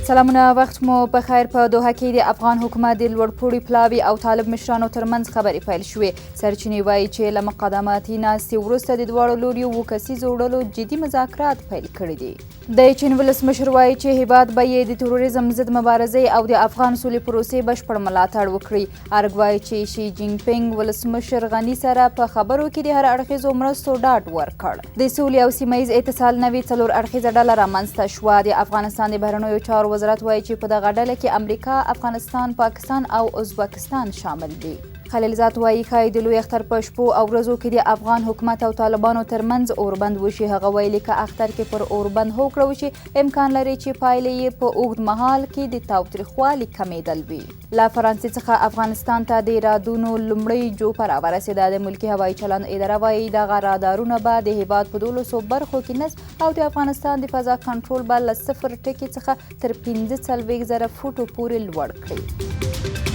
سلامونه وخت مو بخیر. په دوحه کې د افغان حکومت د لوړپوړي پلاوي او طالب مشرانو ترمنځ خبرې پیل شوې. سرچینې وایي چې له مقدماتي ناستې وروسته د دواړو لوریو 7 کسیزو وړلو جدي مذاکرات پیل کړي دي. د چین ولسمشر وایي چې هیواد به یې د تروریزم ضد مبارزې او د افغان سولې پروسې بشپړ ملاتړ وکړي. ارګ وایي چې شي جین پینګ ولسمشر غني سره په خبرو کې د هر اړخیزو مرستو ډاډ ورکړ. د سولې او سیمه ییز اتصال نوې 4 اړخیزه ډله رامنځته شوه. د افغانستان د بهرنیو چارو وزارت وایي چې په دغه ډله کې امریکا، افغانستان، پاکستان او ازبکستان شامل دي. خلیلزاد وایي ښایي د لوی اختر په شپو او ورځو کې د افغان حکومت او طالبانو ترمنځ اوربند وشي. هغه ویلي که اختر کې پر اوربند هوکړه وشي امکان لري چې پایلې یې په اوږد مهال کې د تاوتریخوالي کمیدل وي. له فرانسې څخه افغانستان ته د رادارونو لومړی جوپه راورسېده. د ملکي هوایي چلند اداره وایي دغه رادارونه به د هیواد په 12 برخو کې نصب او د افغانستان د فضا کنټرول به له 0 څخه تر 45,000 فوټو پورې لوړ کړي.